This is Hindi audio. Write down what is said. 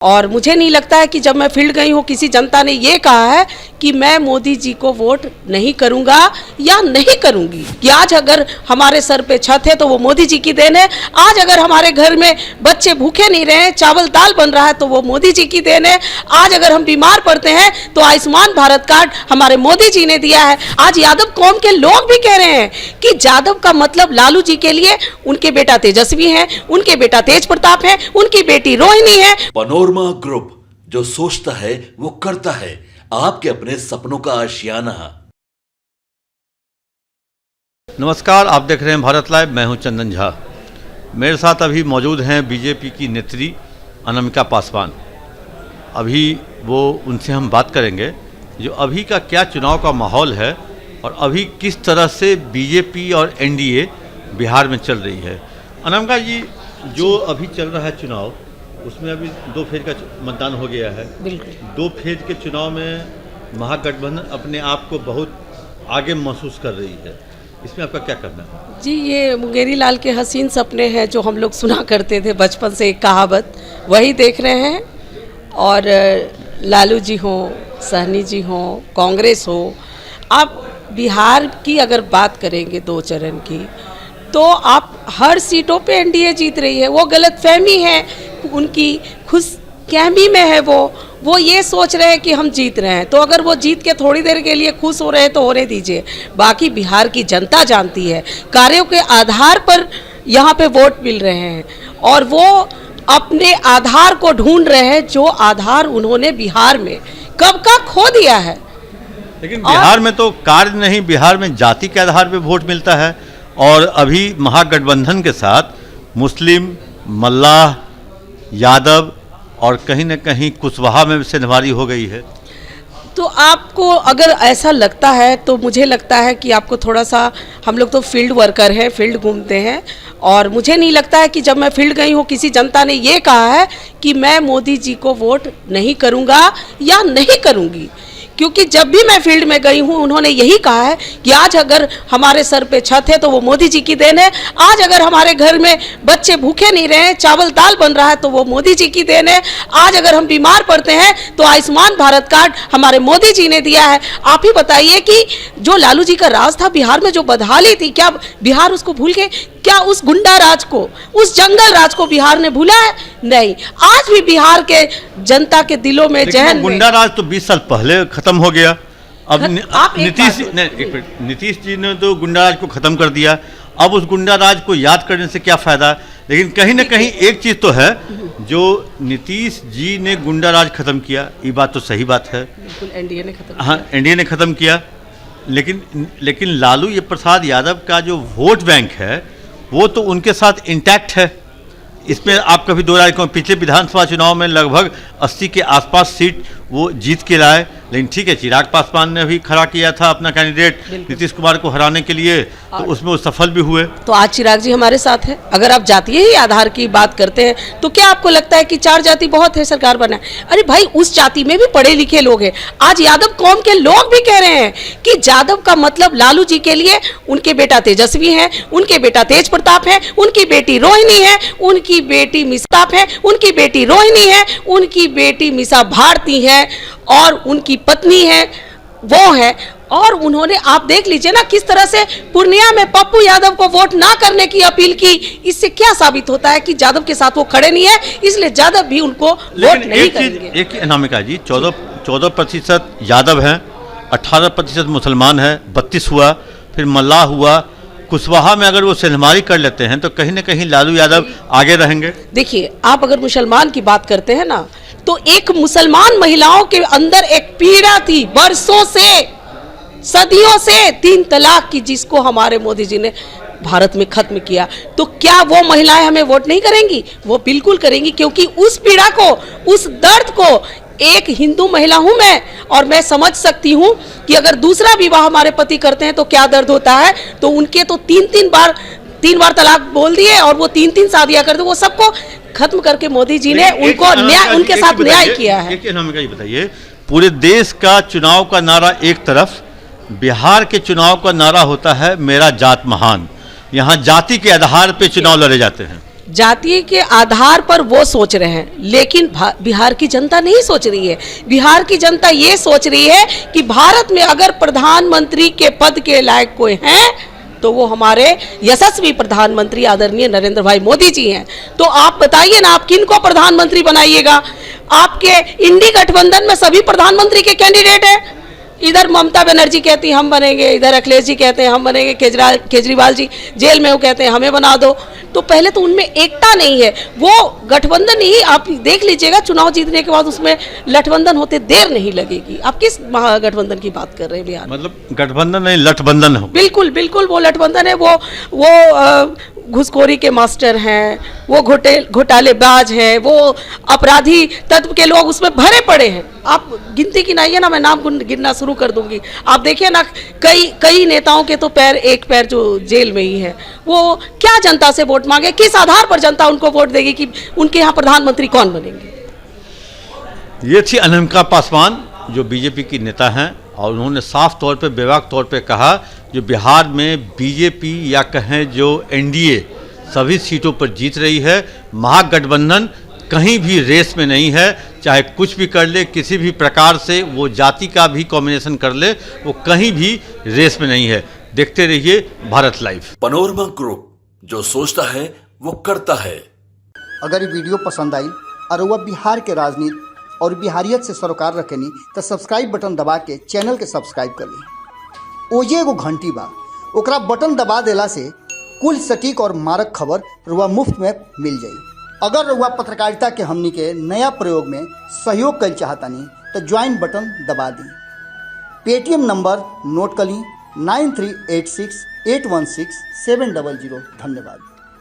और मुझे नहीं लगता है कि जब मैं फील्ड गई हूँ किसी जनता ने ये कहा है कि मैं मोदी जी को वोट नहीं करूंगा या नहीं करूंगी। कि आज अगर हमारे सर पे छत है तो वो मोदी जी की देन है। आज अगर हमारे घर में बच्चे भूखे नहीं रहे, चावल दाल बन रहा है तो वो मोदी जी की देन है। आज अगर हम बीमार पड़ते हैं तो आयुष्मान भारत कार्ड हमारे मोदी जी ने दिया है। आज यादव कौम के लोग भी कह रहे हैं कि यादव का मतलब लालू जी के लिए उनके बेटा तेजस्वी है, उनके बेटा तेज प्रताप है, उनकी बेटी रोहिणी है। पनोरमा ग्रुप, जो सोचता है वो करता है। आपके अपने सपनों का आशियाना। नमस्कार, आप देख रहे हैं भारत लाइव। मैं हूं चंदन झा। मेरे साथ अभी मौजूद हैं बीजेपी की नेत्री अनामिका पासवान। अभी वो उनसे हम बात करेंगे जो अभी का क्या चुनाव का माहौल है और अभी किस तरह से बीजेपी और एनडीए बिहार में चल रही है। अनामिका जी, जो अभी चल रहा है चुनाव, उसमें अभी 2 फेज का मतदान हो गया है। बिल्कुल 2 फेज के चुनाव में महागठबंधन अपने आप को बहुत आगे महसूस कर रही है। इसमें आपका क्या करना है? जी, ये मुंगेरी लाल के हसीन सपने हैं जो हम लोग सुना करते थे बचपन से, एक कहावत वही देख रहे हैं। और लालू जी हो, सहनी जी हो, कांग्रेस हो, आप बिहार की अगर बात करेंगे 2 चरण की, तो आप हर सीटों पे एनडीए जीत रही है। वो गलतफहमी है उनकी, खुशकहमी में है वो ये सोच रहे हैं कि हम जीत रहे हैं। तो अगर वो जीत के थोड़ी देर के लिए खुश हो रहे हैं तो होने दीजिए। बाकी बिहार की जनता जानती है, कार्यों के आधार पर यहाँ पे वोट मिल रहे हैं और वो अपने आधार को ढूंढ रहे हैं, जो आधार उन्होंने बिहार में कब का खो दिया है। लेकिन बिहार में तो कार्य नहीं, बिहार में जाति के आधार पर वोट मिलता है। और अभी महागठबंधन के साथ मुस्लिम, मल्लाह, यादव और कहीं न कहीं कुशवाहा में सेंधमारी हो गई है। तो आपको अगर ऐसा लगता है तो मुझे लगता है कि आपको थोड़ा सा, हम लोग तो फील्ड वर्कर हैं, फील्ड घूमते हैं, और मुझे नहीं लगता है कि जब मैं फील्ड गई हूँ किसी जनता ने ये कहा है कि मैं मोदी जी को वोट नहीं करूँगा या नहीं करूँगी। क्योंकि जब भी मैं फील्ड में गई हूँ उन्होंने यही कहा है कि आज अगर हमारे सर पे छत है तो वो मोदी जी की देन है। आज अगर हमारे घर में बच्चे भूखे नहीं रहे, चावल दाल बन रहा है तो वो मोदी जी की देन है। आज अगर हम बीमार पड़ते हैं तो आयुष्मान भारत कार्ड हमारे मोदी जी ने दिया है। आप ही बताइए कि जो लालू जी का राज था बिहार में, जो बदहाली थी, क्या बिहार उसको भूल गए? क्या उस गुंडा राज को, उस जंगल राज को बिहार ने भूला है? नहीं। आज भी बिहार के जनता के दिलों में, जहन में, गुंडा राज तो 20 साल पहले खत्म हो गया। अब नीतीश जी ने तो गुंडा राज को खत्म कर दिया। अब उस गुंडा राज को याद करने से क्या फायदा? लेकिन कहीं ना कहीं एक चीज तो है, जो नीतीश जी ने गुंडा राज खत्म किया, ये बात तो सही बात है। बिल्कुल एनडीए ने खत्म, हाँ, एनडीए ने खत्म किया। लेकिन लालू प्रसाद यादव का जो वोट बैंक है वो तो उनके साथ इंटैक्ट है। इसमें आप कभी दो राय को, पिछले विधानसभा चुनाव में लगभग 80 के आसपास सीट वो जीत के लाए। लेकिन ठीक है, चिराग पासवान ने भी खड़ा किया था अपना कैंडिडेट नीतीश कुमार को हराने के लिए, तो उसमें वो सफल भी हुए। तो आज चिराग जी हमारे साथ है। अगर आप जातीय ही आधार की बात करते हैं तो क्या आपको लगता है कि 4 जाति बहुत है सरकार बनाए? अरे भाई, उस जाति में भी पढ़े लिखे लोग हैं। आज यादव कौम के लोग भी कह रहे हैं कि यादव का मतलब लालू जी के लिए उनके बेटा तेजस्वी है, उनके बेटा तेज प्रताप है, उनकी बेटी रोहिणी है, उनकी बेटी मिसा है, उनकी बेटी रोहिणी है, उनकी बेटी मिसा भारती है और उनकी पत्नी है, वो है। और उन्होंने, आप देख लीजिए ना किस तरह से पूर्णिया में पप्पू यादव को वोट ना करने की अपील की। इससे क्या साबित होता है कि यादव के साथ वो खड़े नहीं है, इसलिए यादव भी उनको वोट नहीं करेंगे। एक अनामिका जी, 14% यादव हैं, 18% मुसलमान है, 32 हुआ, फिर मल्लाह हुआ। कुशवाहा में अगर वो सेंधमारी कर लेते हैं तो कहीं ना कहीं लालू यादव आगे रहेंगे। देखिए, आप अगर मुसलमान की बात करते हैं ना, तो एक मुसलमान महिलाओं के अंदर एक पीड़ा थी बरसों से, सदियों से, 3 तलाक की, जिसको हमारे मोदी जी ने भारत में खत्म किया। तो क्या वो महिलाएं हमें वोट नहीं करेंगी? वो बिल्कुल करेंगी, क्योंकि उस पीड़ा को, उस दर्द को, एक हिंदू महिला हूं मैं और मैं समझ सकती हूं कि अगर दूसरा विवाह हमारे पति करते हैं तो क्या दर्द होता है। तो उनके तो 3 बार तलाक बोल दिए और वो 3 शादियां करते, वो सबको खत्म करके मोदी जी ने उनको न्याय, उनके साथ न्याय किया है। ये बताइए, पूरे देश का चुनाव का नारा एक तरफ, बिहार के चुनाव का नारा होता है मेरा जात महान। यहाँ जाति के आधार पे चुनाव लड़े जाते हैं। जाति के आधार पर वो सोच रहे हैं, लेकिन बिहार की जनता नहीं सोच रही है। बिहार की जनता ये सोच रही है कि भारत में अगर प्रधानमंत्री के पद के लायक कोई हैं तो वो हमारे यशस्वी प्रधानमंत्री आदरणीय नरेंद्र भाई मोदी जी हैं। तो आप बताइए ना, आप किन को प्रधानमंत्री बनाइएगा? आपके इंडी गठबंधन में सभी प्रधानमंत्री के कैंडिडेट हैं। इधर ममता बनर्जी कहती हैं हम बनेंगे, इधर अखिलेश जी कहते हैं हम बनेंगे, केजरीवाल जी जेल में वो कहते हैं हमें बना दो। तो पहले तो उनमें एकता नहीं है। वो गठबंधन ही आप देख लीजिएगा, चुनाव जीतने के बाद उसमें गठबंधन होते देर नहीं लगेगी। आप किस महागठबंधन की बात कर रहे हैं बिहार? मतलब गठबंधन नहीं, लठबंधन हो। बिल्कुल बिल्कुल, वो लठबंधन है। वो घुसखोरी के मास्टर हैं, वो घोटालेबाज हैं, वो अपराधी तत्व के लोग उसमें भरे पड़े हैं। आप गिनती गिनाइए ना, मैं नाम गिनना शुरू कर दूंगी। आप देखिए ना, कई नेताओं के तो एक पैर जो जेल में ही है। वो क्या जनता से वोट मांगे? किस आधार पर जनता उनको वोट देगी कि उनके यहाँ प्रधानमंत्री कौन बनेंगे? ये थी अनामिका पासवान, जो बीजेपी की नेता हैं, और उन्होंने साफ तौर पे, बेबाक तौर पे कहा जो बिहार में बीजेपी या कहें जो एनडीए सभी सीटों पर जीत रही है, महागठबंधन कहीं भी रेस में नहीं है। चाहे कुछ भी कर ले, किसी भी प्रकार से वो जाति का भी कॉम्बिनेशन कर ले, वो कहीं भी रेस में नहीं है। देखते रहिए भारत लाइव। पनोरमा ग्रुप, जो सोचता है वो करता है। अगर ये वीडियो पसंद आई और वह बिहार के राजनीति और बिहारियत से सरोकार रखेनी तो सब्सक्राइब बटन दबा के चैनल के सब्सक्राइब कर ली। ओजे एगो घंटी बा, ओकरा बटन दबा देला से कुल सटीक और मारक खबर रुआ मुफ्त में मिल जाई। अगर रुआ पत्रकारिता के हमनी के नया प्रयोग में सहयोग कर चाहतानी तो ज्वाइन बटन दबा दी। पेटीएम नंबर नोट कर ली 9386816700। धन्यवाद।